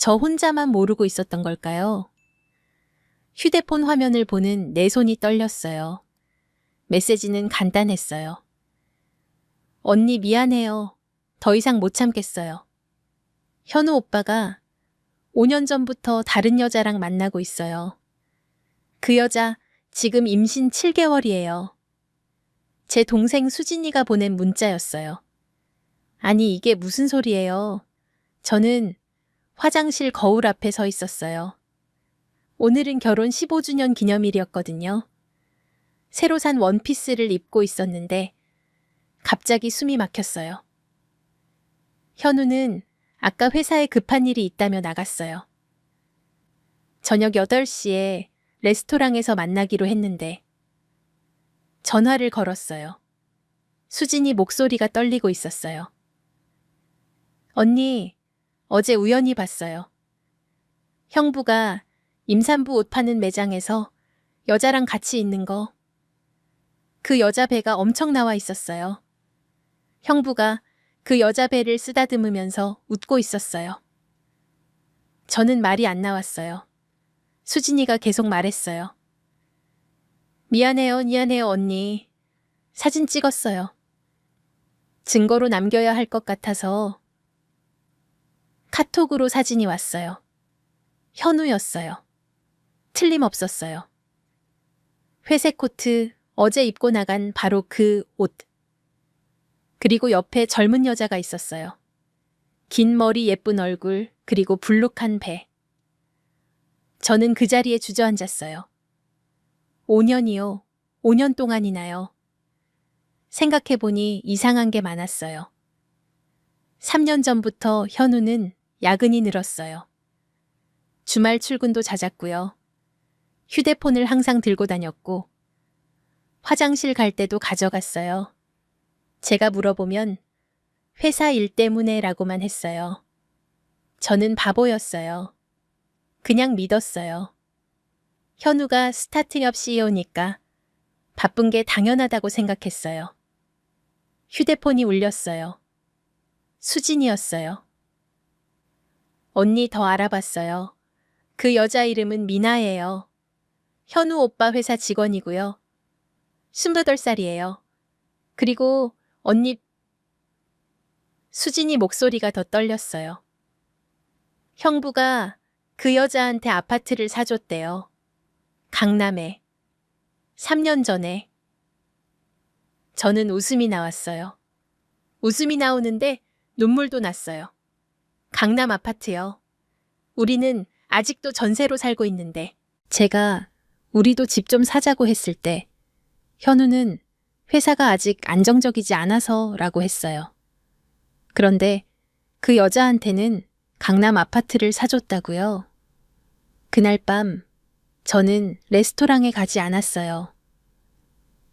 저 혼자만 모르고 있었던 걸까요? 휴대폰 화면을 보는 내 손이 떨렸어요. 메시지는 간단했어요. 언니 미안해요. 더 이상 못 참겠어요. 현우 오빠가 5년 전부터 다른 여자랑 만나고 있어요. 그 여자 지금 임신 7개월이에요. 제 동생 수진이가 보낸 문자였어요. 아니 이게 무슨 소리예요? 저는 화장실 거울 앞에 서 있었어요. 오늘은 결혼 15주년 기념일이었거든요. 새로 산 원피스를 입고 있었는데 갑자기 숨이 막혔어요. 현우는 아까 회사에 급한 일이 있다며 나갔어요. 저녁 8시에 레스토랑에서 만나기로 했는데 전화를 걸었어요. 수진이 목소리가 떨리고 있었어요. 언니, 어제 우연히 봤어요. 형부가 임산부 옷 파는 매장에서 여자랑 같이 있는 거. 그 여자 배가 엄청 나와 있었어요. 형부가 그 여자 배를 쓰다듬으면서 웃고 있었어요. 저는 말이 안 나왔어요. 수진이가 계속 말했어요. 미안해요 언니. 사진 찍었어요. 증거로 남겨야 할 것 같아서. 카톡으로 사진이 왔어요. 현우였어요. 틀림없었어요. 회색 코트, 어제 입고 나간 바로 그 옷. 그리고 옆에 젊은 여자가 있었어요. 긴 머리 예쁜 얼굴, 그리고 불룩한 배. 저는 그 자리에 주저앉았어요. 5년이요. 5년 동안이나요. 생각해보니 이상한 게 많았어요. 3년 전부터 현우는 야근이 늘었어요. 주말 출근도 잦았고요. 휴대폰을 항상 들고 다녔고 화장실 갈 때도 가져갔어요. 제가 물어보면 회사 일 때문에라고만 했어요. 저는 바보였어요. 그냥 믿었어요. 현우가 스타트업 CEO니까 바쁜 게 당연하다고 생각했어요. 휴대폰이 울렸어요. 수진이었어요. 언니 더 알아봤어요. 그 여자 이름은 미나예요. 현우 오빠 회사 직원이고요. 28살이에요. 그리고 언니 수진이 목소리가 더 떨렸어요. 형부가 그 여자한테 아파트를 사줬대요. 강남에. 3년 전에. 저는 웃음이 나왔어요. 웃음이 나오는데 눈물도 났어요. 강남 아파트요. 우리는 아직도 전세로 살고 있는데. 제가 우리도 집 좀 사자고 했을 때 현우는 회사가 아직 안정적이지 않아서라고 했어요. 그런데 그 여자한테는 강남 아파트를 사줬다고요. 그날 밤 저는 레스토랑에 가지 않았어요.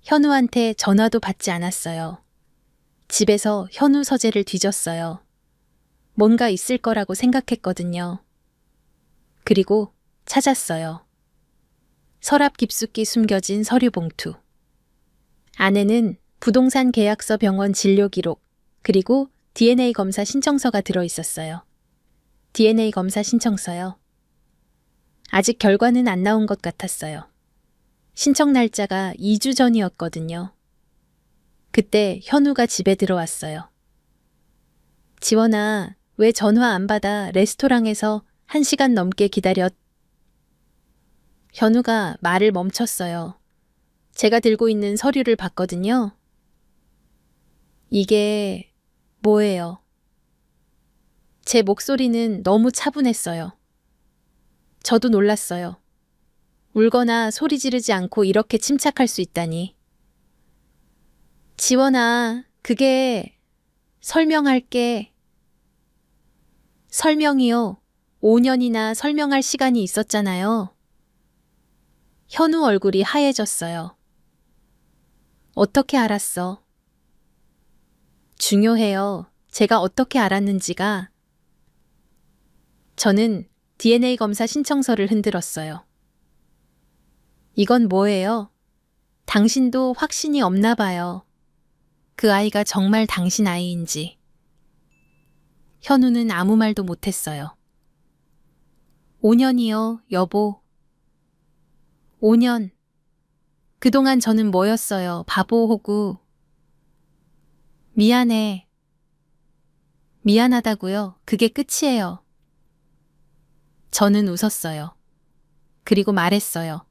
현우한테 전화도 받지 않았어요. 집에서 현우 서재를 뒤졌어요. 뭔가 있을 거라고 생각했거든요. 그리고 찾았어요. 서랍 깊숙이 숨겨진 서류 봉투. 안에는 부동산 계약서, 병원 진료 기록, 그리고 DNA 검사 신청서가 들어있었어요. DNA 검사 신청서요. 아직 결과는 안 나온 것 같았어요. 신청 날짜가 2주 전이었거든요. 그때 현우가 집에 들어왔어요. 지원아, 왜 전화 안 받아? 레스토랑에서 1시간 넘게 기다렸. 현우가 말을 멈췄어요. 제가 들고 있는 서류를 봤거든요. 이게 뭐예요? 제 목소리는 너무 차분했어요. 저도 놀랐어요. 울거나 소리 지르지 않고 이렇게 침착할 수 있다니. 지원아, 그게 설명할게. 설명이요. 5년이나 설명할 시간이 있었잖아요. 현우 얼굴이 하얘졌어요. 어떻게 알았어? 중요해요. 제가 어떻게 알았는지가. 저는 DNA 검사 신청서를 흔들었어요. 이건 뭐예요? 당신도 확신이 없나 봐요. 그 아이가 정말 당신 아이인지. 현우는 아무 말도 못했어요. 5년이요, 여보. 5년. 그동안 저는 뭐였어요, 바보 호구. 미안해. 미안하다고요. 그게 끝이에요. 저는 웃었어요. 그리고 말했어요.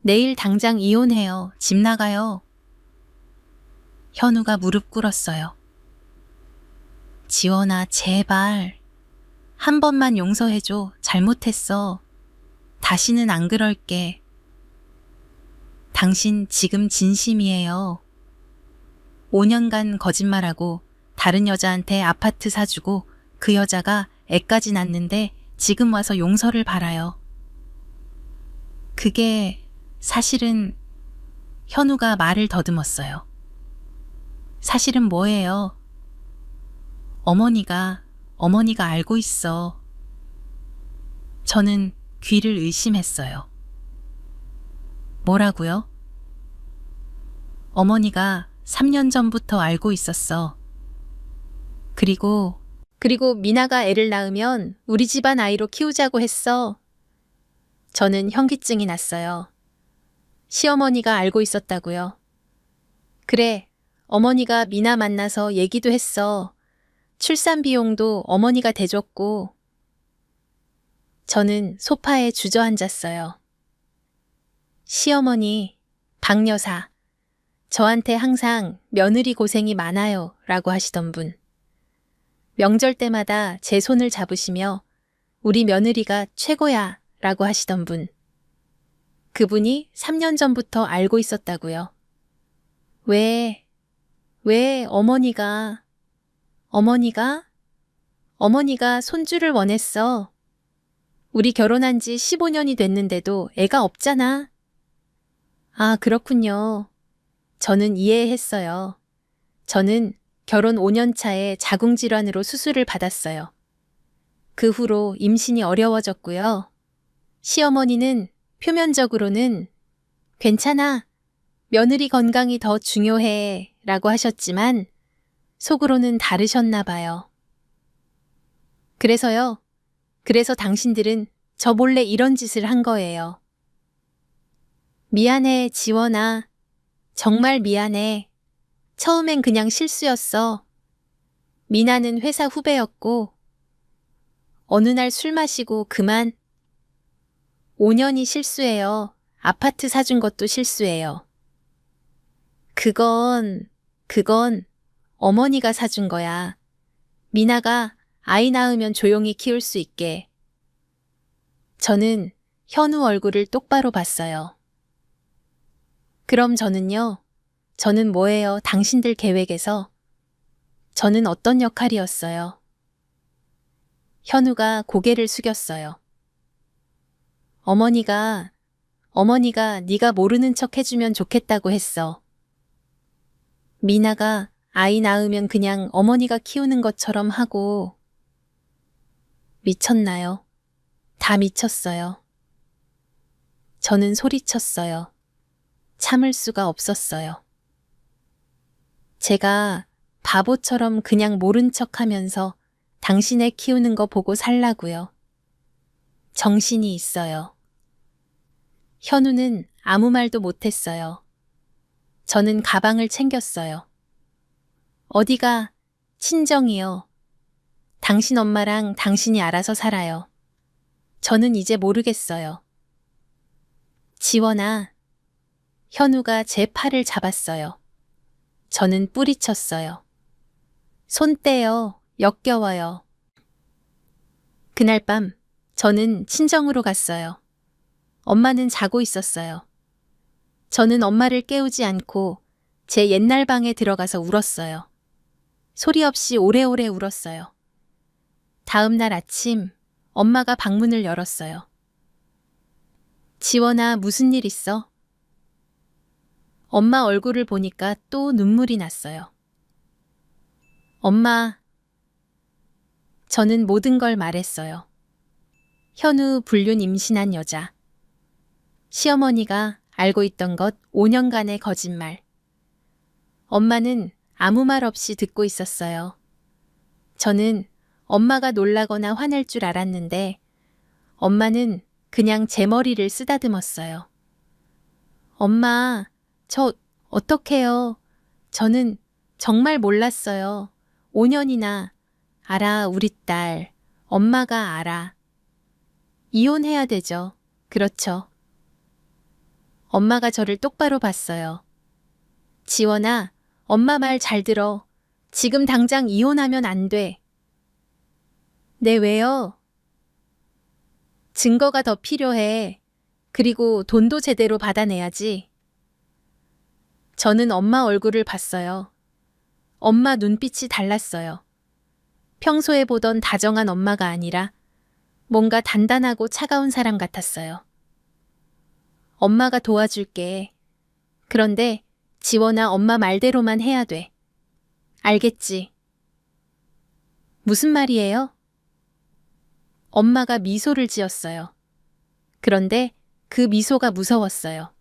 내일 당장 이혼해요. 집 나가요. 현우가 무릎 꿇었어요. 지원아, 제발. 한 번만 용서해줘. 잘못했어. 다시는 안 그럴게. 당신 지금 진심이에요. 5년간 거짓말하고 다른 여자한테 아파트 사주고 그 여자가 애까지 낳는데 지금 와서 용서를 바라요. 그게 사실은 현우가 말을 더듬었어요. 사실은 뭐예요? 어머니가 알고 있어. 저는 귀를 의심했어요. 뭐라고요? 어머니가 3년 전부터 알고 있었어. 그리고 미나가 애를 낳으면 우리 집안 아이로 키우자고 했어. 저는 현기증이 났어요. 시어머니가 알고 있었다고요. 그래, 어머니가 미나 만나서 얘기도 했어. 출산 비용도 어머니가 대줬고. 저는 소파에 주저앉았어요. 시어머니, 박 여사, 저한테 항상 며느리 고생이 많아요 라고 하시던 분. 명절 때마다 제 손을 잡으시며 우리 며느리가 최고야 라고 하시던 분. 그분이 3년 전부터 알고 있었다고요. 왜 어머니가 손주를 원했어. 우리 결혼한 지 15년이 됐는데도 애가 없잖아. 아, 그렇군요. 저는 이해했어요. 저는 결혼 5년 차에 자궁질환으로 수술을 받았어요. 그 후로 임신이 어려워졌고요. 시어머니는 표면적으로는 괜찮아. 며느리 건강이 더 중요해 라고 하셨지만 속으로는 다르셨나 봐요. 그래서 당신들은 저 몰래 이런 짓을 한 거예요. 미안해, 지원아. 정말 미안해. 처음엔 그냥 실수였어. 미나는 회사 후배였고 어느 날 술 마시고 그만. 5년이 실수예요. 아파트 사준 것도 실수예요. 그건 어머니가 사준 거야. 미나가 아이 낳으면 조용히 키울 수 있게. 저는 현우 얼굴을 똑바로 봤어요. 그럼 저는 뭐예요? 당신들 계획에서. 저는 어떤 역할이었어요? 현우가 고개를 숙였어요. 어머니가 네가 모르는 척 해주면 좋겠다고 했어. 미나가 아이 낳으면 그냥 어머니가 키우는 것처럼 하고. 미쳤나요? 다 미쳤어요. 저는 소리쳤어요. 참을 수가 없었어요. 제가 바보처럼 그냥 모른 척 하면서 당신애 키우는 거 보고 살라고요. 정신이 있어요. 현우는 아무 말도 못했어요. 저는 가방을 챙겼어요. 어디가? 친정이요. 당신 엄마랑 당신이 알아서 살아요. 저는 이제 모르겠어요. 지원아. 현우가 제 팔을 잡았어요. 저는 뿌리쳤어요. 손 떼요. 역겨워요. 그날 밤 저는 친정으로 갔어요. 엄마는 자고 있었어요. 저는 엄마를 깨우지 않고 제 옛날 방에 들어가서 울었어요. 소리 없이 오래오래 울었어요. 다음 날 아침 엄마가 방문을 열었어요. 지원아, 무슨 일 있어? 엄마 얼굴을 보니까 또 눈물이 났어요. 엄마, 저는 모든 걸 말했어요. 현우 불륜 임신한 여자. 시어머니가 알고 있던 것 5년간의 거짓말. 엄마는 아무 말 없이 듣고 있었어요. 저는 엄마가 놀라거나 화낼 줄 알았는데 엄마는 그냥 제 머리를 쓰다듬었어요. 엄마, 저 어떡해요? 저는 정말 몰랐어요. 5년이나. 알아, 우리 딸. 엄마가 알아. 이혼해야 되죠. 그렇죠. 엄마가 저를 똑바로 봤어요. 지원아, 엄마 말 잘 들어. 지금 당장 이혼하면 안 돼. 네, 왜요? 증거가 더 필요해. 그리고 돈도 제대로 받아내야지. 저는 엄마 얼굴을 봤어요. 엄마 눈빛이 달랐어요. 평소에 보던 다정한 엄마가 아니라 뭔가 단단하고 차가운 사람 같았어요. 엄마가 도와줄게. 그런데 지원아, 엄마 말대로만 해야 돼. 알겠지? 무슨 말이에요? 엄마가 미소를 지었어요. 그런데 그 미소가 무서웠어요.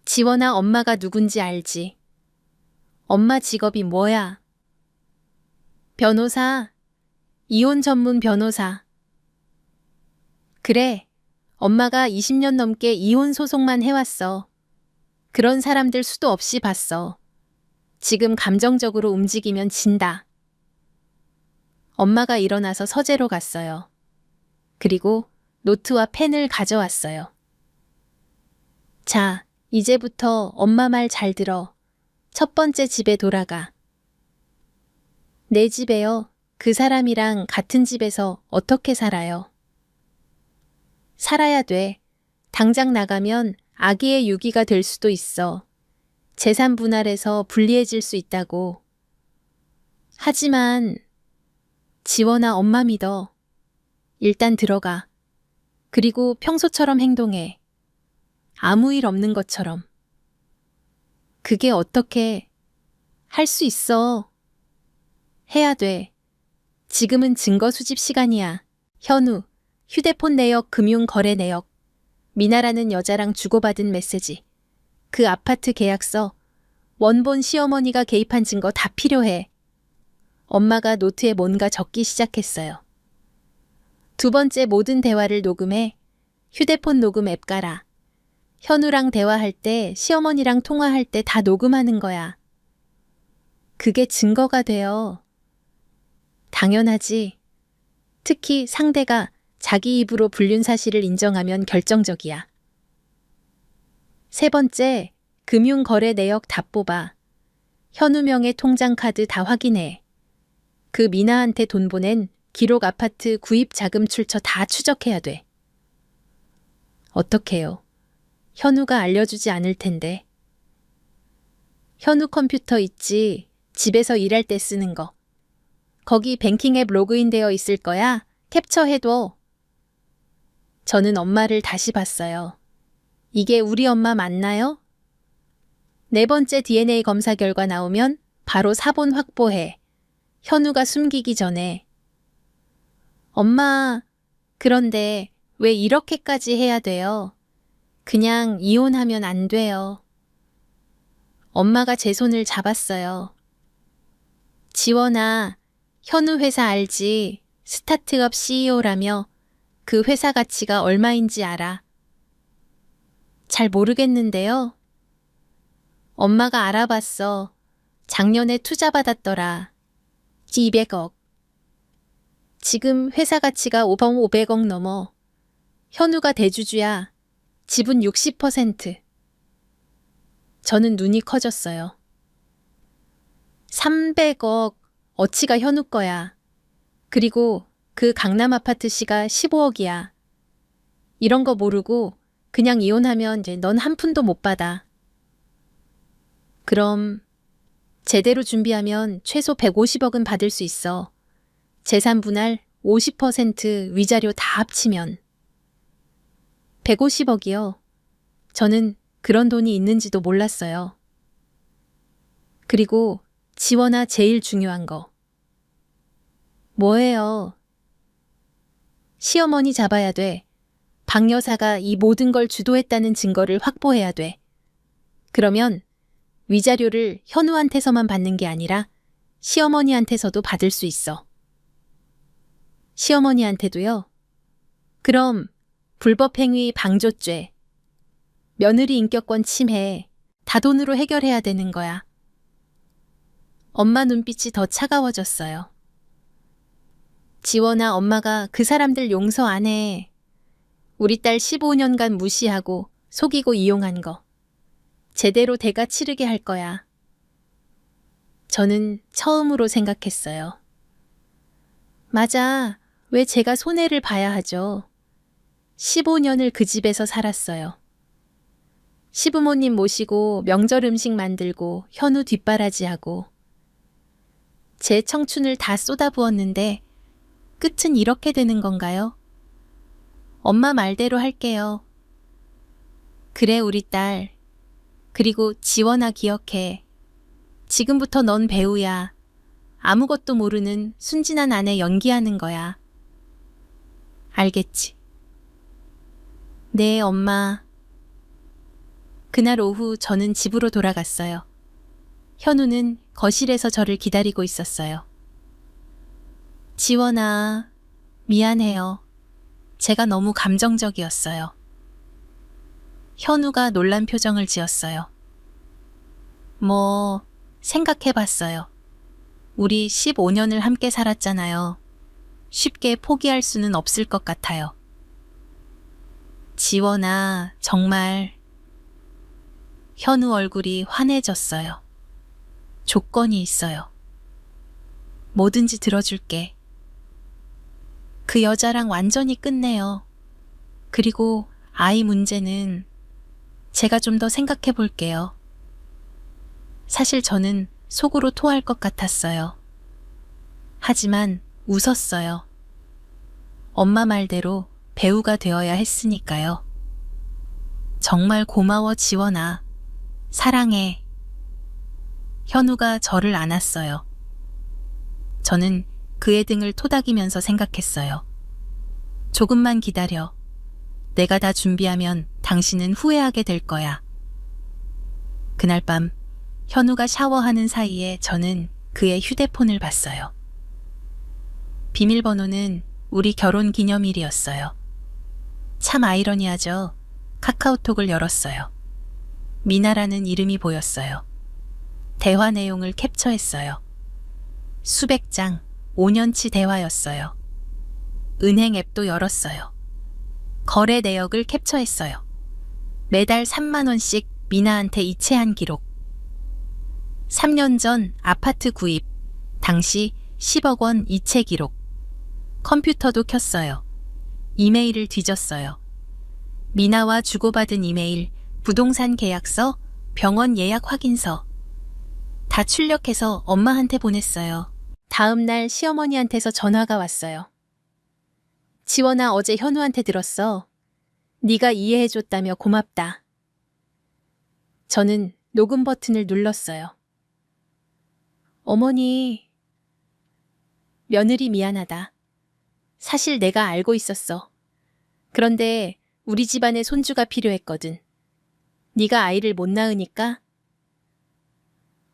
지원아, 엄마가 누군지 알지? 엄마 직업이 뭐야? 변호사, 이혼 전문 변호사. 그래, 엄마가 20년 넘게 이혼 소송만 해왔어. 그런 사람들 수도 없이 봤어. 지금 감정적으로 움직이면 진다. 엄마가 일어나서 서재로 갔어요. 그리고 노트와 펜을 가져왔어요. 자, 이제부터 엄마 말 잘 들어. 첫 번째 집에 돌아가. 내 집에요. 그 사람이랑 같은 집에서 어떻게 살아요? 살아야 돼. 당장 나가면 아기의 유기가 될 수도 있어. 재산 분할에서 불리해질 수 있다고. 하지만 지원아, 엄마 믿어. 일단 들어가. 그리고 평소처럼 행동해. 아무 일 없는 것처럼. 그게 어떻게 할 수 있어. 해야 돼. 지금은 증거 수집 시간이야. 현우, 휴대폰 내역, 금융거래 내역. 미나라는 여자랑 주고받은 메시지. 그 아파트 계약서. 원본 시어머니가 개입한 증거 다 필요해. 엄마가 노트에 뭔가 적기 시작했어요. 두 번째, 모든 대화를 녹음해. 휴대폰 녹음 앱 깔아. 현우랑 대화할 때, 시어머니랑 통화할 때 다 녹음하는 거야. 그게 증거가 돼요. 당연하지. 특히 상대가 자기 입으로 불륜 사실을 인정하면 결정적이야. 세 번째, 금융거래 내역 다 뽑아. 현우명의 통장 카드 다 확인해. 그 미나한테 돈 보낸 기록, 아파트 구입 자금 출처 다 추적해야 돼. 어떡해요? 현우가 알려주지 않을 텐데. 현우 컴퓨터 있지. 집에서 일할 때 쓰는 거. 거기 뱅킹 앱 로그인 되어 있을 거야. 캡처해둬. 저는 엄마를 다시 봤어요. 이게 우리 엄마 맞나요? 네 번째, DNA 검사 결과 나오면 바로 사본 확보해. 현우가 숨기기 전에. 엄마, 그런데 왜 이렇게까지 해야 돼요? 그냥 이혼하면 안 돼요. 엄마가 제 손을 잡았어요. 지원아, 현우 회사 알지? 스타트업 CEO라며. 그 회사 가치가 얼마인지 알아? 잘 모르겠는데요. 엄마가 알아봤어. 작년에 투자받았더라. 200억. 지금 회사 가치가 500억 넘어. 현우가 대주주야. 지분 60%. 저는 눈이 커졌어요. 300억, 어치가 현우 거야. 그리고 그 강남 아파트 시가 15억이야. 이런 거 모르고 그냥 이혼하면 이제 넌 한 푼도 못 받아. 그럼 제대로 준비하면 최소 150억은 받을 수 있어. 재산 분할 50% 위자료 다 합치면. 150억이요. 저는 그런 돈이 있는지도 몰랐어요. 그리고 지원아, 제일 중요한 거. 뭐예요? 시어머니 잡아야 돼. 박 여사가 이 모든 걸 주도했다는 증거를 확보해야 돼. 그러면 위자료를 현우한테서만 받는 게 아니라 시어머니한테서도 받을 수 있어. 시어머니한테도요? 그럼 불법행위 방조죄, 며느리 인격권 침해 다 돈으로 해결해야 되는 거야. 엄마 눈빛이 더 차가워졌어요. 지원아, 엄마가 그 사람들 용서 안 해. 우리 딸 15년간 무시하고 속이고 이용한 거. 제대로 대가 치르게 할 거야. 저는 처음으로 생각했어요. 맞아. 왜 제가 손해를 봐야 하죠? 15년을 그 집에서 살았어요. 시부모님 모시고 명절 음식 만들고 현우 뒷바라지하고 제 청춘을 다 쏟아부었는데 끝은 이렇게 되는 건가요? 엄마 말대로 할게요. 그래, 우리 딸. 그리고 지원아, 기억해. 지금부터 넌 배우야. 아무것도 모르는 순진한 아내 연기하는 거야. 알겠지? 네, 엄마. 그날 오후 저는 집으로 돌아갔어요. 현우는 거실에서 저를 기다리고 있었어요. 지원아, 미안해요. 제가 너무 감정적이었어요. 현우가 놀란 표정을 지었어요. 뭐, 생각해봤어요. 우리 15년을 함께 살았잖아요. 쉽게 포기할 수는 없을 것 같아요. 지원아, 정말. 현우 얼굴이 환해졌어요. 조건이 있어요. 뭐든지 들어줄게. 그 여자랑 완전히 끝내요. 그리고 아이 문제는 제가 좀 더 생각해 볼게요. 사실 저는 속으로 토할 것 같았어요. 하지만 웃었어요. 엄마 말대로 배우가 되어야 했으니까요. 정말 고마워, 지원아. 사랑해. 현우가 저를 안았어요. 저는 그의 등을 토닥이면서 생각했어요. 조금만 기다려. 내가 다 준비하면 당신은 후회하게 될 거야. 그날 밤 현우가 샤워하는 사이에 저는 그의 휴대폰을 봤어요. 비밀번호는 우리 결혼 기념일이었어요. 참 아이러니하죠. 카카오톡을 열었어요. 미나라는 이름이 보였어요. 대화 내용을 캡처했어요. 수백 장, 5년치 대화였어요. 은행 앱도 열었어요. 거래 내역을 캡처했어요. 매달 3만 원씩 미나한테 이체한 기록. 3년 전 아파트 구입, 당시 10억 원 이체 기록. 컴퓨터도 켰어요. 이메일을 뒤졌어요. 미나와 주고받은 이메일, 부동산 계약서, 병원 예약 확인서. 다 출력해서 엄마한테 보냈어요. 다음 날 시어머니한테서 전화가 왔어요. 지원아, 어제 현우한테 들었어. 네가 이해해줬다며 고맙다. 저는 녹음 버튼을 눌렀어요. 어머니, 며느리 미안하다. 사실 내가 알고 있었어. 그런데 우리 집안에 손주가 필요했거든. 네가 아이를 못 낳으니까?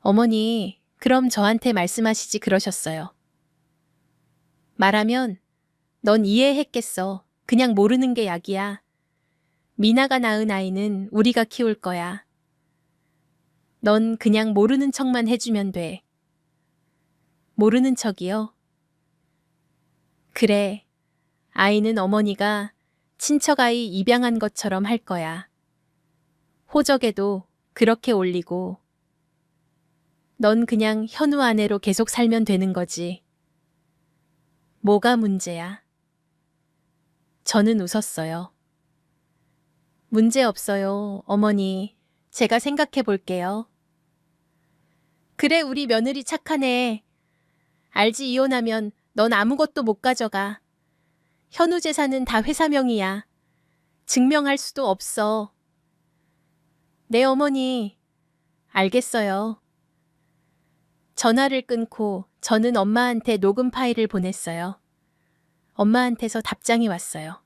어머니, 그럼 저한테 말씀하시지 그러셨어요. 말하면 넌 이해했겠어. 그냥 모르는 게 약이야. 미나가 낳은 아이는 우리가 키울 거야. 넌 그냥 모르는 척만 해주면 돼. 모르는 척이요? 그래. 아이는 어머니가 친척 아이 입양한 것처럼 할 거야. 호적에도 그렇게 올리고. 넌 그냥 현우 아내로 계속 살면 되는 거지. 뭐가 문제야? 저는 웃었어요. 문제 없어요, 어머니. 제가 생각해 볼게요. 그래, 우리 며느리 착하네. 알지, 이혼하면 넌 아무것도 못 가져가. 현우 재산은 다 회사 명의야. 증명할 수도 없어. 네, 어머니. 알겠어요. 전화를 끊고 저는 엄마한테 녹음 파일을 보냈어요. 엄마한테서 답장이 왔어요.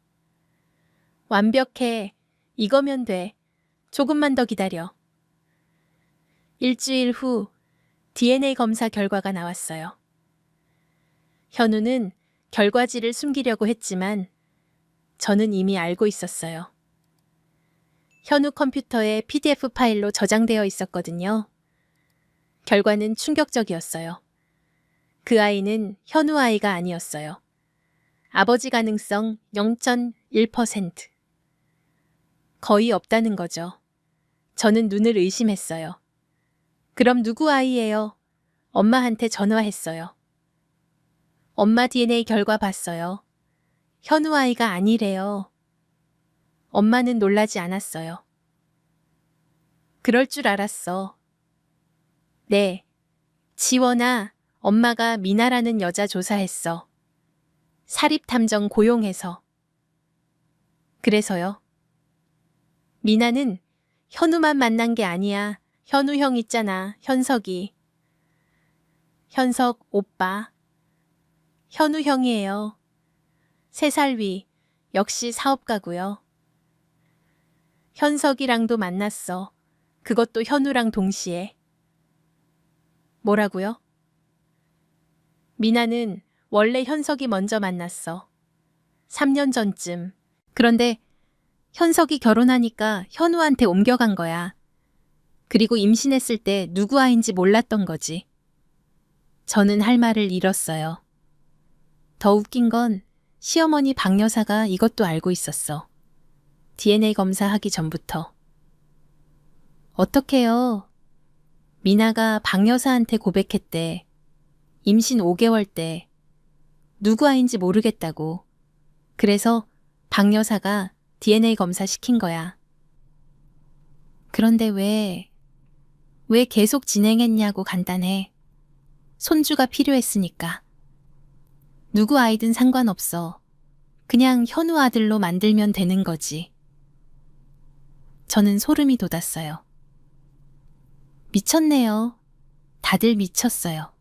완벽해. 이거면 돼. 조금만 더 기다려. 일주일 후 DNA 검사 결과가 나왔어요. 현우는 결과지를 숨기려고 했지만 저는 이미 알고 있었어요. 현우 컴퓨터에 PDF 파일로 저장되어 있었거든요. 결과는 충격적이었어요. 그 아이는 현우 아이가 아니었어요. 아버지 가능성 0.1%. 거의 없다는 거죠. 저는 눈을 의심했어요. 그럼 누구 아이예요? 엄마한테 전화했어요. 엄마 DNA 결과 봤어요. 현우 아이가 아니래요. 엄마는 놀라지 않았어요. 그럴 줄 알았어. 네. 지원아, 엄마가 미나라는 여자 조사했어. 사립탐정 고용해서. 그래서요. 미나는 현우만 만난 게 아니야. 현우 형 있잖아, 현석이. 현석 오빠. 현우 형이에요. 3살 위, 역시 사업가고요. 현석이랑도 만났어. 그것도 현우랑 동시에. 뭐라고요? 미나는 원래 현석이 먼저 만났어. 3년 전쯤. 그런데 현석이 결혼하니까 현우한테 옮겨간 거야. 그리고 임신했을 때 누구 아인지 몰랐던 거지. 저는 할 말을 잃었어요. 더 웃긴 건 시어머니 박 여사가 이것도 알고 있었어. DNA 검사하기 전부터. 어떡해요? 미나가 박 여사한테 고백했대. 임신 5개월 때. 누구 아인지 모르겠다고. 그래서 박 여사가 DNA 검사 시킨 거야. 그런데 왜 계속 진행했냐고 간단해. 손주가 필요했으니까. 누구 아이든 상관없어. 그냥 현우 아들로 만들면 되는 거지. 저는 소름이 돋았어요. 미쳤네요. 다들 미쳤어요.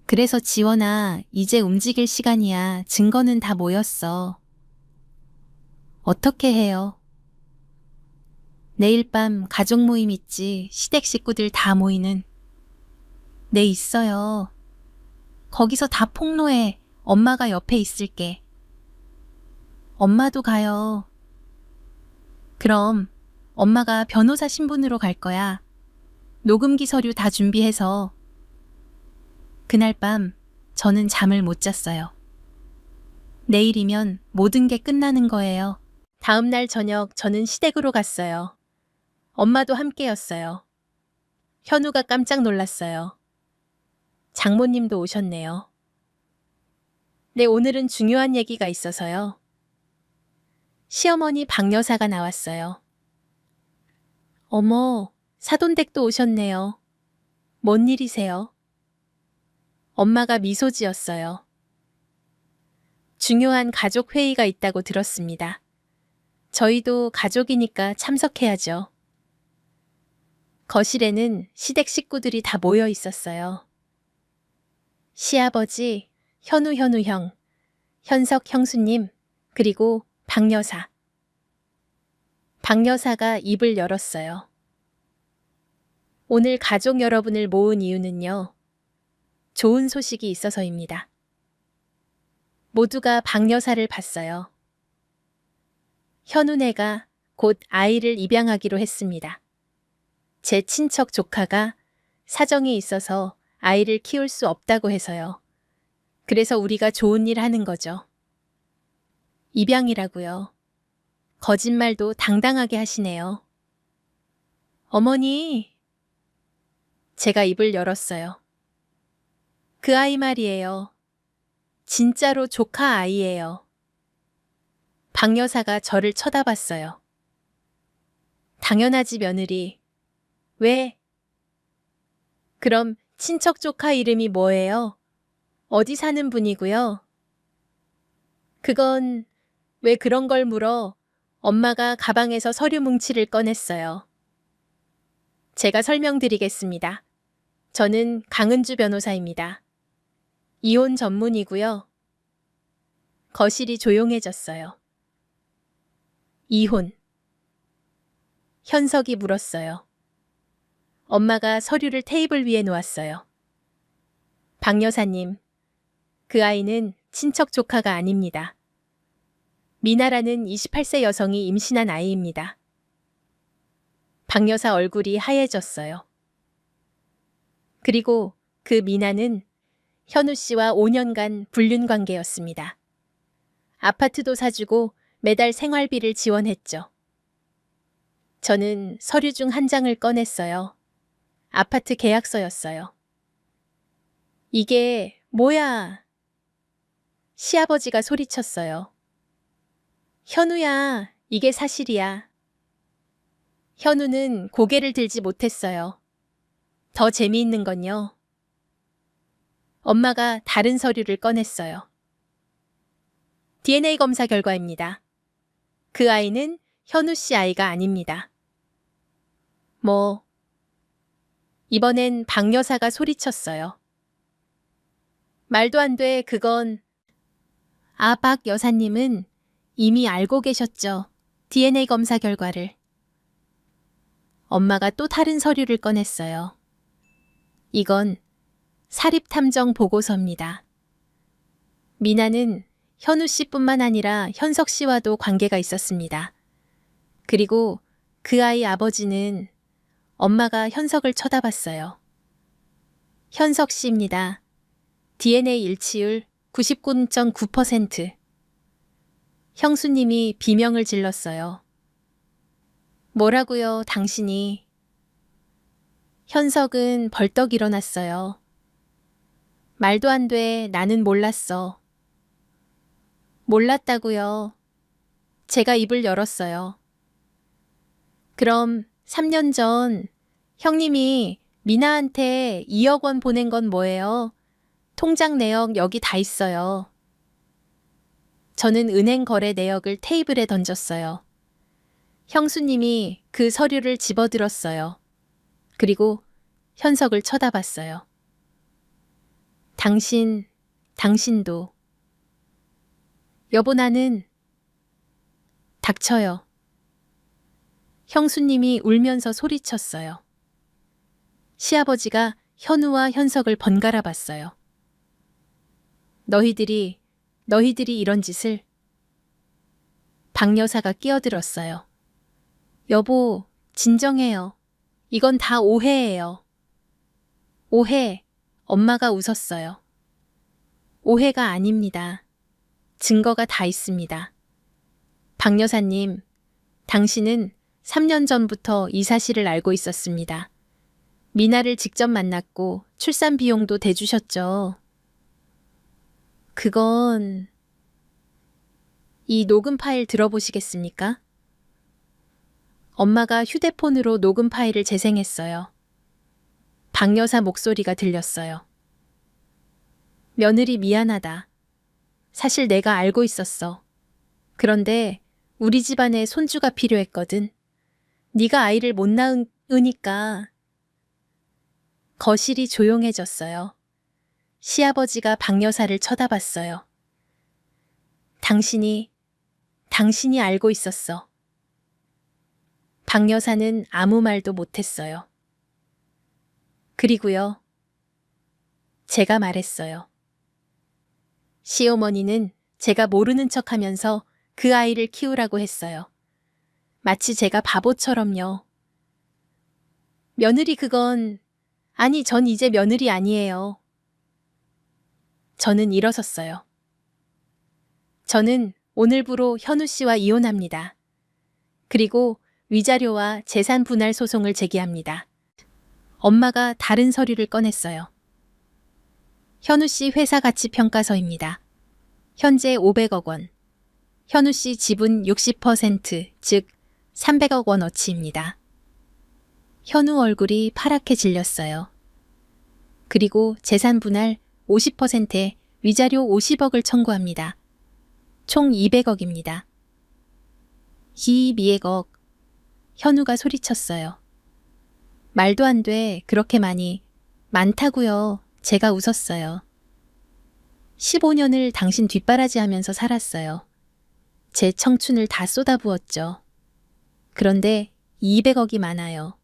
그래서 지원아, 이제 움직일 시간이야. 증거는 다 모였어. 어떻게 해요? 내일 밤 가족 모임 있지. 시댁 식구들 다 모이는. 네, 있어요. 거기서 다 폭로해. 엄마가 옆에 있을게. 엄마도 가요. 그럼 엄마가 변호사 신분으로 갈 거야. 녹음기 서류 다 준비해서. 그날 밤 저는 잠을 못 잤어요. 내일이면 모든 게 끝나는 거예요. 다음 날 저녁 저는 시댁으로 갔어요. 엄마도 함께였어요. 현우가 깜짝 놀랐어요. 장모님도 오셨네요. 네, 오늘은 중요한 얘기가 있어서요. 시어머니 박 여사가 나왔어요. 어머, 사돈댁도 오셨네요. 뭔 일이세요? 엄마가 미소 지었어요. 중요한 가족 회의가 있다고 들었습니다. 저희도 가족이니까 참석해야죠. 거실에는 시댁 식구들이 다 모여 있었어요. 시아버지, 현우 형, 현석 형수님, 그리고 박 여사. 박 여사가 입을 열었어요. 오늘 가족 여러분을 모은 이유는요. 좋은 소식이 있어서입니다. 모두가 박 여사를 봤어요. 현우네가 곧 아이를 입양하기로 했습니다. 제 친척 조카가 사정이 있어서 아이를 키울 수 없다고 해서요. 그래서 우리가 좋은 일 하는 거죠. 입양이라고요. 거짓말도 당당하게 하시네요. 어머니, 제가 입을 열었어요. 그 아이 말이에요. 진짜로 조카 아이예요. 박 여사가 저를 쳐다봤어요. 당연하지 며느리. 왜? 그럼 친척 조카 이름이 뭐예요? 어디 사는 분이고요? 그건 왜 그런 걸 물어? 엄마가 가방에서 서류 뭉치를 꺼냈어요. 제가 설명드리겠습니다. 저는 강은주 변호사입니다. 이혼 전문이고요. 거실이 조용해졌어요. 이혼. 현석이 물었어요. 엄마가 서류를 테이블 위에 놓았어요. 박 여사님, 그 아이는 친척 조카가 아닙니다. 미나라는 28세 여성이 임신한 아이입니다. 박 여사 얼굴이 하얘졌어요. 그리고 그 미나는 현우 씨와 5년간 불륜 관계였습니다. 아파트도 사주고 매달 생활비를 지원했죠. 저는 서류 중 한 장을 꺼냈어요. 아파트 계약서였어요. 이게 뭐야? 시아버지가 소리쳤어요. 현우야, 이게 사실이야. 현우는 고개를 들지 못했어요. 더 재미있는 건요. 엄마가 다른 서류를 꺼냈어요. DNA 검사 결과입니다. 그 아이는 현우 씨 아이가 아닙니다. 이번엔 박 여사가 소리쳤어요. 말도 안 돼, 그건. 박 여사님은 이미 알고 계셨죠. DNA 검사 결과를. 엄마가 또 다른 서류를 꺼냈어요. 이건 사립탐정 보고서입니다. 미나는 현우 씨뿐만 아니라 현석 씨와도 관계가 있었습니다. 그리고 그 아이 아버지는 엄마가 현석을 쳐다봤어요. 현석 씨입니다. DNA 일치율 99.9%. 형수님이 비명을 질렀어요. 뭐라고요, 당신이. 현석은 벌떡 일어났어요. 말도 안 돼, 나는 몰랐어. 몰랐다고요. 제가 입을 열었어요. 그럼 3년 전 형님이 미나한테 2억 원 보낸 건 뭐예요? 통장 내역 여기 다 있어요. 저는 은행 거래 내역을 테이블에 던졌어요. 형수님이 그 서류를 집어들었어요. 그리고 현석을 쳐다봤어요. 당신도. 여보, 나는. 닥쳐요. 형수님이 울면서 소리쳤어요. 시아버지가 현우와 현석을 번갈아 봤어요. 너희들이 이런 짓을. 박 여사가 끼어들었어요. 여보, 진정해요. 이건 다 오해예요. 오해. 엄마가 웃었어요. 오해가 아닙니다. 증거가 다 있습니다. 박 여사님, 당신은 3년 전부터 이 사실을 알고 있었습니다. 미나를 직접 만났고 출산 비용도 대주셨죠. 그건... 이 녹음 파일 들어보시겠습니까? 엄마가 휴대폰으로 녹음 파일을 재생했어요. 박 여사 목소리가 들렸어요. 며느리 미안하다. 사실 내가 알고 있었어. 그런데 우리 집안에 손주가 필요했거든. 네가 아이를 못 낳으니까. 거실이 조용해졌어요. 시아버지가 박 여사를 쳐다봤어요. 당신이 알고 있었어. 박 여사는 아무 말도 못했어요. 그리고요. 제가 말했어요. 시어머니는 제가 모르는 척하면서 그 아이를 키우라고 했어요. 마치 제가 바보처럼요. 며느리 그건... 아니, 전 이제 며느리 아니에요. 저는 일어섰어요. 저는 오늘부로 현우 씨와 이혼합니다. 그리고 위자료와 재산 분할 소송을 제기합니다. 엄마가 다른 서류를 꺼냈어요. 현우 씨 회사 가치 평가서입니다. 현재 500억 원. 현우 씨 지분 60%, 즉 300억 원어치입니다. 현우 얼굴이 파랗게 질렸어요. 그리고 재산 분할 50%에 위자료 50억을 청구합니다. 총 200억입니다. 200억. 현우가 소리쳤어요. 말도 안 돼. 그렇게 많이. 많다고요. 제가 웃었어요. 15년을 당신 뒷바라지 하면서 살았어요. 제 청춘을 다 쏟아부었죠. 그런데 200억이 많아요.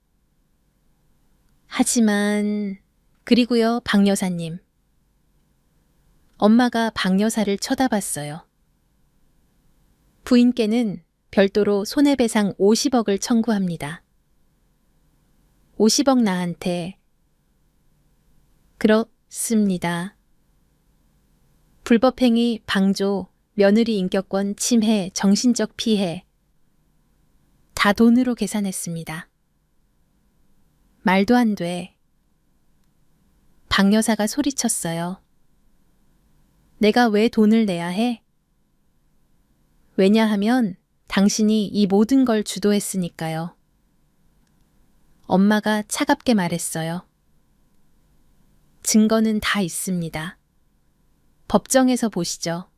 하지만... 그리고요, 박 여사님. 엄마가 박 여사를 쳐다봤어요. 부인께는 별도로 손해배상 50억을 청구합니다. 50억 나한테. 그렇습니다. 불법행위, 방조, 며느리 인격권 침해, 정신적 피해. 다 돈으로 계산했습니다. 말도 안 돼. 박 여사가 소리쳤어요. 내가 왜 돈을 내야 해? 왜냐하면 당신이 이 모든 걸 주도했으니까요. 엄마가 차갑게 말했어요. 증거는 다 있습니다. 법정에서 보시죠.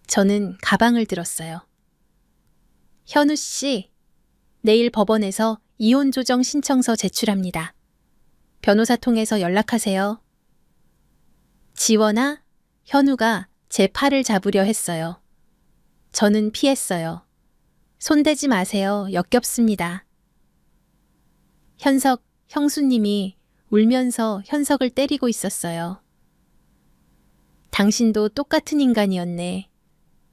저는 가방을 들었어요. 현우 씨, 내일 법원에서 이혼 조정 신청서 제출합니다. 변호사 통해서 연락하세요. 지원아, 현우가 제 팔을 잡으려 했어요. 저는 피했어요. 손대지 마세요. 역겹습니다. 현석, 형수님이 울면서 현석을 때리고 있었어요. 당신도 똑같은 인간이었네.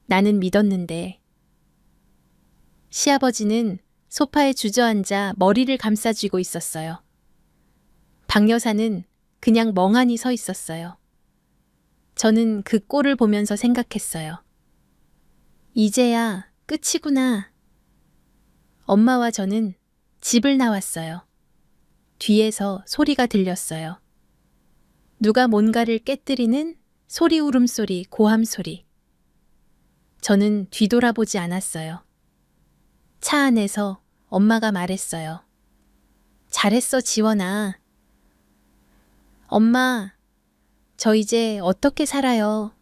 나는 믿었는데. 시아버지는 소파에 주저앉아 머리를 감싸쥐고 있었어요. 박 여사는 그냥 멍하니 서 있었어요. 저는 그 꼴을 보면서 생각했어요. 이제야 끝이구나. 엄마와 저는 집을 나왔어요. 뒤에서 소리가 들렸어요. 누가 뭔가를 깨뜨리는 소리 울음소리, 고함소리. 저는 뒤돌아보지 않았어요. 차 안에서 엄마가 말했어요. 잘했어, 지원아. 엄마, 저 이제 어떻게 살아요?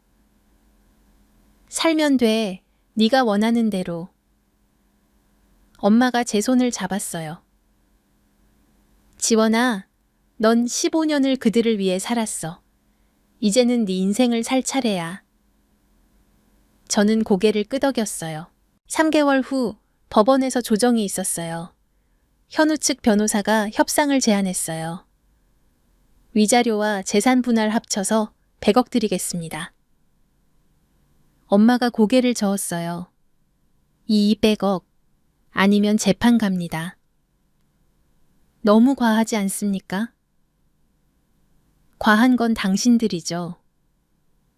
살면 돼. 네가 원하는 대로. 엄마가 제 손을 잡았어요. 지원아, 넌 15년을 그들을 위해 살았어. 이제는 네 인생을 살 차례야. 저는 고개를 끄덕였어요. 3개월 후 법원에서 조정이 있었어요. 현우 측 변호사가 협상을 제안했어요. 위자료와 재산 분할 합쳐서 100억 드리겠습니다. 엄마가 고개를 저었어요. 200억 아니면 재판 갑니다. 너무 과하지 않습니까? 과한 건 당신들이죠.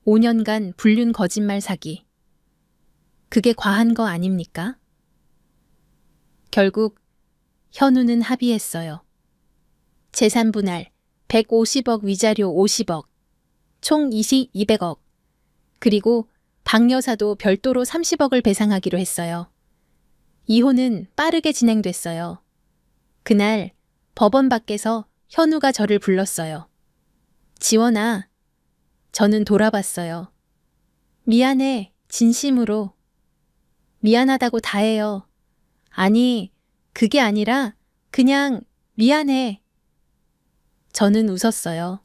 5년간 불륜 거짓말 사기. 그게 과한 거 아닙니까? 결국 현우는 합의했어요. 재산 분할 150억 위자료 50억, 총 이식 200억, 그리고 박 여사도 별도로 30억을 배상하기로 했어요. 이혼은 빠르게 진행됐어요. 그날 법원 밖에서 현우가 저를 불렀어요. 지원아, 저는 돌아봤어요. 미안해, 진심으로. 미안하다고 다해요. 아니, 그게 아니라 그냥 미안해. 저는 웃었어요.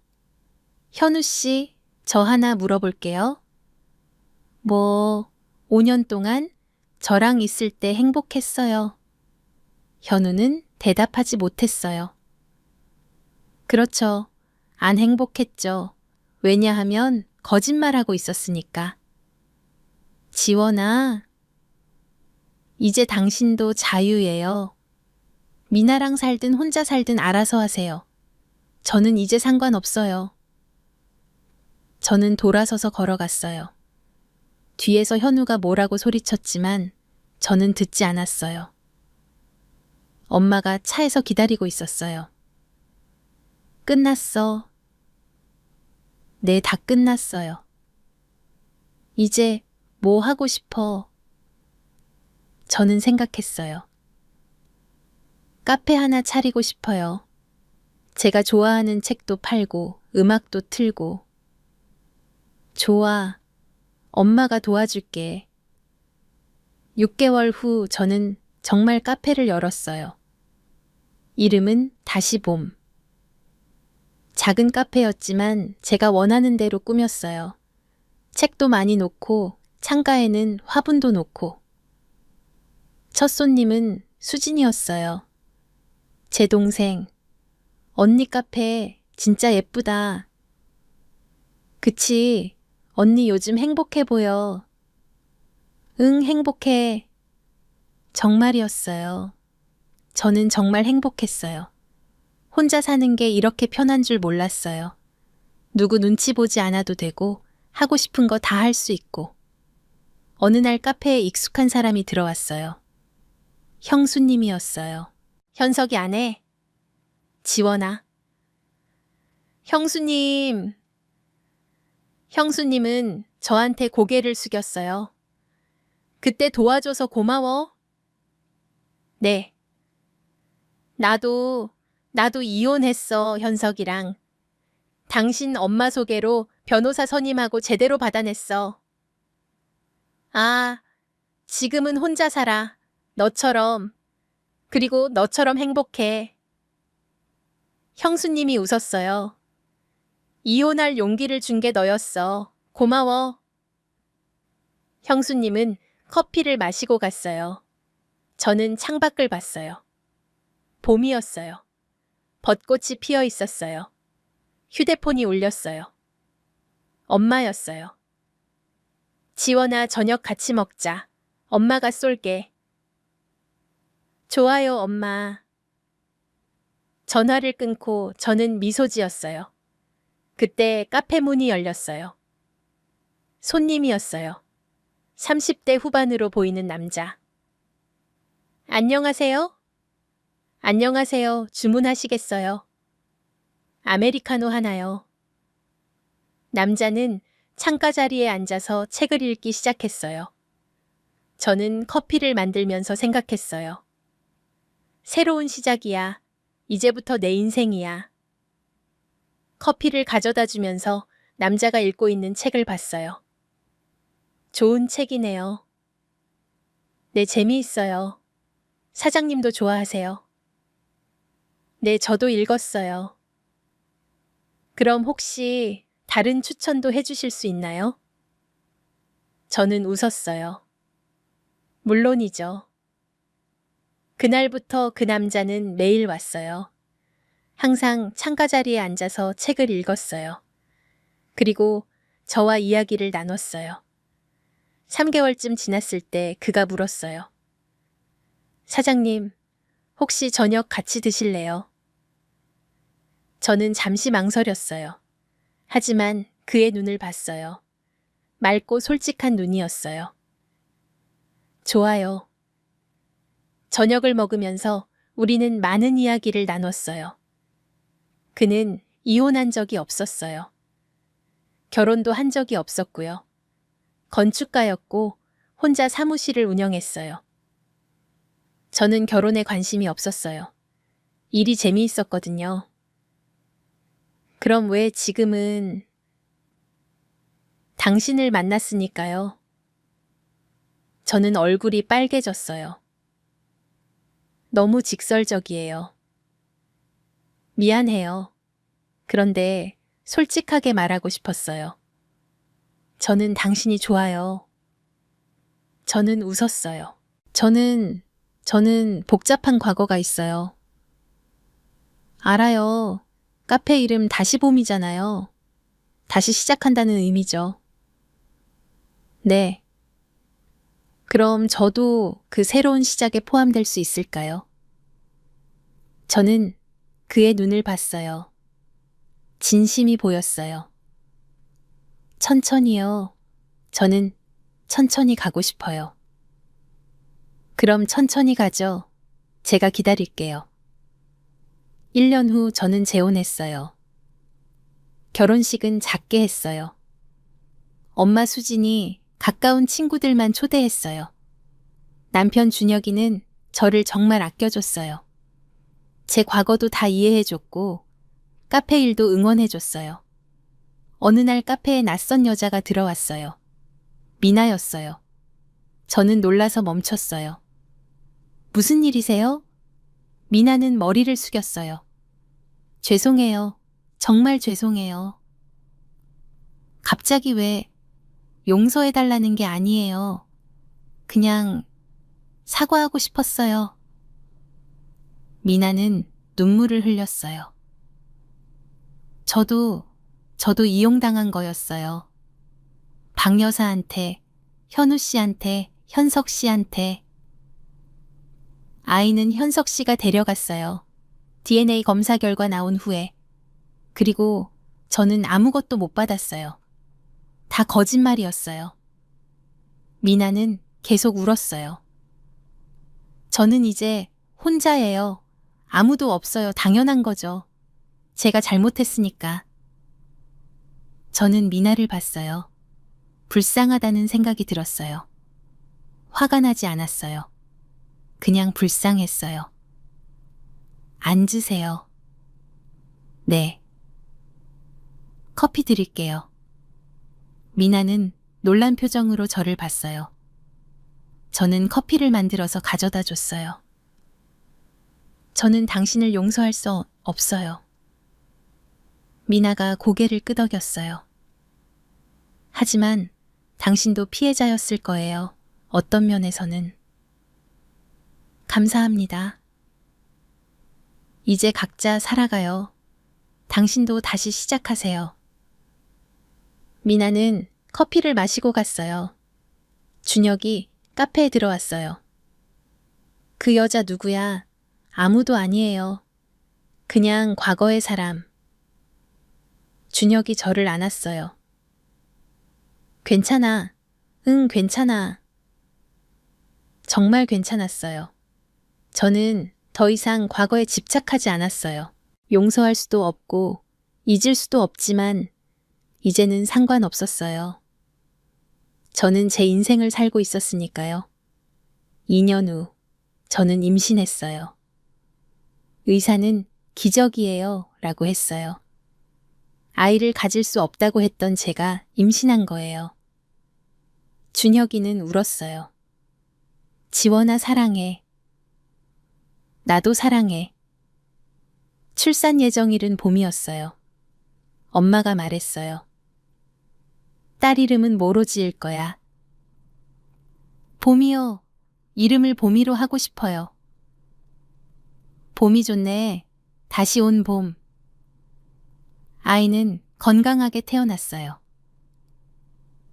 현우 씨, 저 하나 물어볼게요. 5년 동안 저랑 있을 때 행복했어요. 현우는 대답하지 못했어요. 그렇죠. 안 행복했죠. 왜냐하면 거짓말하고 있었으니까. 지원아, 이제 당신도 자유예요. 미나랑 살든 혼자 살든 알아서 하세요. 저는 이제 상관없어요. 저는 돌아서서 걸어갔어요. 뒤에서 현우가 뭐라고 소리쳤지만 저는 듣지 않았어요. 엄마가 차에서 기다리고 있었어요. 끝났어. 네, 다 끝났어요. 이제 뭐 하고 싶어? 저는 생각했어요. 카페 하나 차리고 싶어요. 제가 좋아하는 책도 팔고 음악도 틀고. 좋아. 엄마가 도와줄게. 6개월 후 저는 정말 카페를 열었어요. 이름은 다시 봄. 작은 카페였지만 제가 원하는 대로 꾸몄어요. 책도 많이 놓고 창가에는 화분도 놓고. 첫 손님은 수진이었어요. 제 동생. 언니 카페 진짜 예쁘다. 그치, 언니 요즘 행복해 보여. 응, 행복해. 정말이었어요. 저는 정말 행복했어요. 혼자 사는 게 이렇게 편한 줄 몰랐어요. 누구 눈치 보지 않아도 되고 하고 싶은 거 다 할 수 있고. 어느 날 카페에 익숙한 사람이 들어왔어요. 형수님이었어요. 현석이 안 해. 지원아. 형수님. 형수님은 저한테 고개를 숙였어요. 그때 도와줘서 고마워. 네. 나도 이혼했어, 현석이랑. 당신 엄마 소개로 변호사 선임하고 제대로 받아냈어. 아, 지금은 혼자 살아. 너처럼. 그리고 너처럼 행복해. 형수님이 웃었어요. 이혼할 용기를 준 게 너였어. 고마워. 형수님은 커피를 마시고 갔어요. 저는 창밖을 봤어요. 봄이었어요. 벚꽃이 피어 있었어요. 휴대폰이 울렸어요. 엄마였어요. 지원아, 저녁 같이 먹자. 엄마가 쏠게. 좋아요, 엄마. 전화를 끊고 저는 미소 지었어요. 그때 카페 문이 열렸어요. 손님이었어요. 30대 후반으로 보이는 남자. 안녕하세요? 안녕하세요. 주문하시겠어요? 아메리카노 하나요. 남자는 창가 자리에 앉아서 책을 읽기 시작했어요. 저는 커피를 만들면서 생각했어요. 새로운 시작이야. 이제부터 내 인생이야. 커피를 가져다 주면서 남자가 읽고 있는 책을 봤어요. 좋은 책이네요. 네, 재미있어요. 사장님도 좋아하세요. 네, 저도 읽었어요. 그럼 혹시 다른 추천도 해주실 수 있나요? 저는 웃었어요. 물론이죠. 그날부터 그 남자는 매일 왔어요. 항상 창가 자리에 앉아서 책을 읽었어요. 그리고 저와 이야기를 나눴어요. 3개월쯤 지났을 때 그가 물었어요. 사장님, 혹시 저녁 같이 드실래요? 저는 잠시 망설였어요. 하지만 그의 눈을 봤어요. 맑고 솔직한 눈이었어요. 좋아요. 저녁을 먹으면서 우리는 많은 이야기를 나눴어요. 그는 이혼한 적이 없었어요. 결혼도 한 적이 없었고요. 건축가였고 혼자 사무실을 운영했어요. 저는 결혼에 관심이 없었어요. 일이 재미있었거든요. 그럼 왜 지금은 당신을 만났으니까요. 저는 얼굴이 빨개졌어요. 너무 직설적이에요. 미안해요. 그런데 솔직하게 말하고 싶었어요. 저는 당신이 좋아요. 저는 웃었어요. 저는 복잡한 과거가 있어요. 알아요. 카페 이름 다시 봄이잖아요. 다시 시작한다는 의미죠. 네. 그럼 저도 그 새로운 시작에 포함될 수 있을까요? 저는 그의 눈을 봤어요. 진심이 보였어요. 천천히요. 저는 천천히 가고 싶어요. 그럼 천천히 가죠. 제가 기다릴게요. 1년 후 저는 재혼했어요. 결혼식은 작게 했어요. 엄마 수진이 가까운 친구들만 초대했어요. 남편 준혁이는 저를 정말 아껴줬어요. 제 과거도 다 이해해줬고 카페 일도 응원해줬어요. 어느 날 카페에 낯선 여자가 들어왔어요. 미나였어요. 저는 놀라서 멈췄어요. 무슨 일이세요? 미나는 머리를 숙였어요. 죄송해요. 정말 죄송해요. 갑자기 왜 용서해달라는 게 아니에요. 그냥 사과하고 싶었어요. 미나는 눈물을 흘렸어요. 저도 이용당한 거였어요. 박 여사한테, 현우 씨한테 현석 씨한테. 아이는 현석 씨가 데려갔어요. DNA 검사 결과 나온 후에. 그리고 저는 아무것도 못 받았어요. 다 거짓말이었어요. 미나는 계속 울었어요. 저는 이제 혼자예요. 아무도 없어요. 당연한 거죠. 제가 잘못했으니까. 저는 미나를 봤어요. 불쌍하다는 생각이 들었어요. 화가 나지 않았어요. 그냥 불쌍했어요. 앉으세요. 네. 커피 드릴게요. 미나는 놀란 표정으로 저를 봤어요. 저는 커피를 만들어서 가져다 줬어요. 저는 당신을 용서할 수 없어요. 미나가 고개를 끄덕였어요. 하지만 당신도 피해자였을 거예요. 어떤 면에서는. 감사합니다. 이제 각자 살아가요. 당신도 다시 시작하세요. 미나는 커피를 마시고 갔어요. 준혁이 카페에 들어왔어요. 그 여자 누구야? 아무도 아니에요. 그냥 과거의 사람. 준혁이 저를 안았어요. 괜찮아. 응, 괜찮아. 정말 괜찮았어요. 저는 더 이상 과거에 집착하지 않았어요. 용서할 수도 없고 잊을 수도 없지만 이제는 상관없었어요. 저는 제 인생을 살고 있었으니까요. 2년 후 저는 임신했어요. 의사는 기적이에요 라고 했어요. 아이를 가질 수 없다고 했던 제가 임신한 거예요. 준혁이는 울었어요. 지원아 사랑해. 나도 사랑해. 출산 예정일은 봄이었어요. 엄마가 말했어요. 딸 이름은 뭐로 지을 거야? 봄이요. 이름을 봄이로 하고 싶어요. 봄이 좋네. 다시 온 봄. 아이는 건강하게 태어났어요.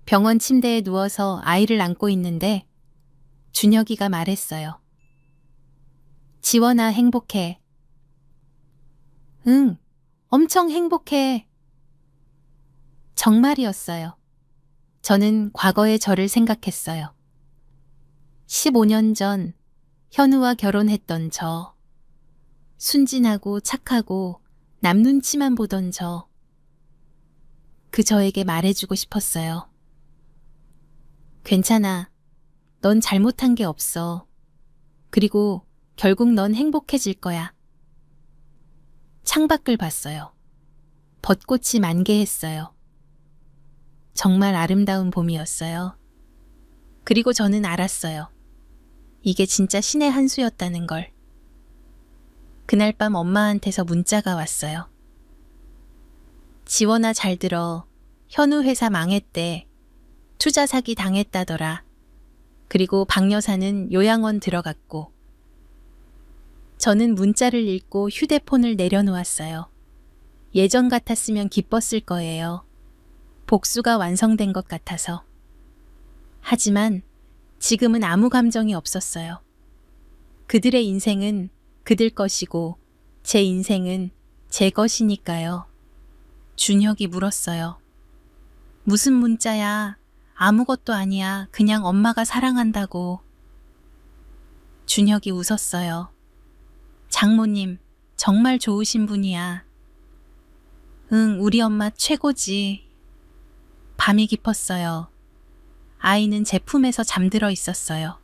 병원 침대에 누워서 아이를 안고 있는데 준혁이가 말했어요. 지원아 행복해. 응, 엄청 행복해. 정말이었어요. 저는 과거의 저를 생각했어요. 15년 전 현우와 결혼했던 저. 순진하고 착하고 남 눈치만 보던 저. 그 저에게 말해주고 싶었어요. 괜찮아. 넌 잘못한 게 없어. 그리고 결국 넌 행복해질 거야. 창밖을 봤어요. 벚꽃이 만개했어요. 정말 아름다운 봄이었어요. 그리고 저는 알았어요. 이게 진짜 신의 한 수였다는 걸. 그날 밤 엄마한테서 문자가 왔어요. 지원아 잘 들어. 현우 회사 망했대. 투자 사기 당했다더라. 그리고 박 여사는 요양원 들어갔고. 저는 문자를 읽고 휴대폰을 내려놓았어요. 예전 같았으면 기뻤을 거예요. 복수가 완성된 것 같아서. 하지만 지금은 아무 감정이 없었어요. 그들의 인생은 그들 것이고 제 인생은 제 것이니까요. 준혁이 물었어요. 무슨 문자야? 아무것도 아니야. 그냥 엄마가 사랑한다고. 준혁이 웃었어요. 장모님, 정말 좋으신 분이야. 응, 우리 엄마 최고지. 밤이 깊었어요. 아이는 제 품에서 잠들어 있었어요.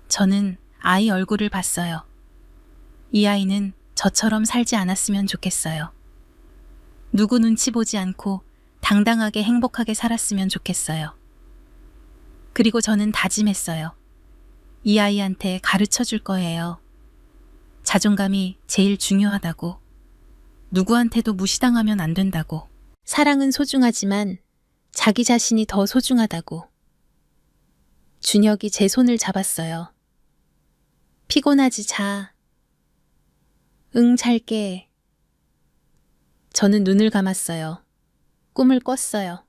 저는 아이 얼굴을 봤어요. 이 아이는 저처럼 살지 않았으면 좋겠어요. 누구 눈치 보지 않고 당당하게 행복하게 살았으면 좋겠어요. 그리고 저는 다짐했어요. 이 아이한테 가르쳐 줄 거예요. 자존감이 제일 중요하다고. 누구한테도 무시당하면 안 된다고. 사랑은 소중하지만 자기 자신이 더 소중하다고. 준혁이 제 손을 잡았어요. 피곤하지 자. 응, 잘게. 저는 눈을 감았어요. 꿈을 꿨어요.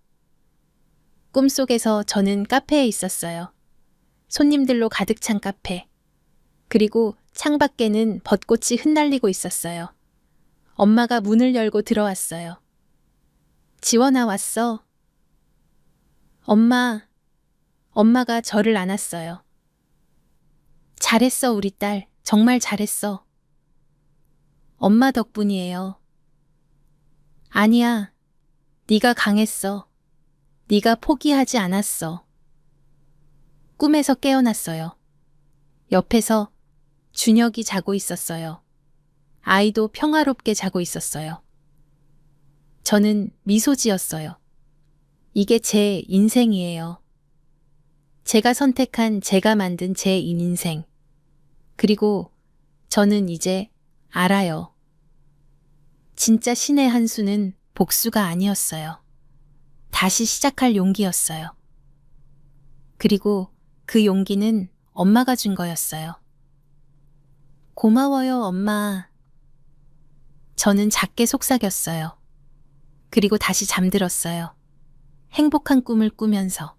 꿈속에서 저는 카페에 있었어요. 손님들로 가득 찬 카페. 그리고 창밖에는 벚꽃이 흩날리고 있었어요. 엄마가 문을 열고 들어왔어요. 지원아 왔어. 엄마가 저를 안았어요. 잘했어, 우리 딸. 정말 잘했어. 엄마 덕분이에요. 아니야. 네가 강했어. 네가 포기하지 않았어. 꿈에서 깨어났어요. 옆에서 준혁이 자고 있었어요. 아이도 평화롭게 자고 있었어요. 저는 미소 지었어요. 이게 제 인생이에요. 제가 선택한 제가 만든 제 인생. 그리고 저는 이제 알아요. 진짜 신의 한 수는 복수가 아니었어요. 다시 시작할 용기였어요. 그리고 그 용기는 엄마가 준 거였어요. 고마워요, 엄마. 저는 작게 속삭였어요. 그리고 다시 잠들었어요. 행복한 꿈을 꾸면서.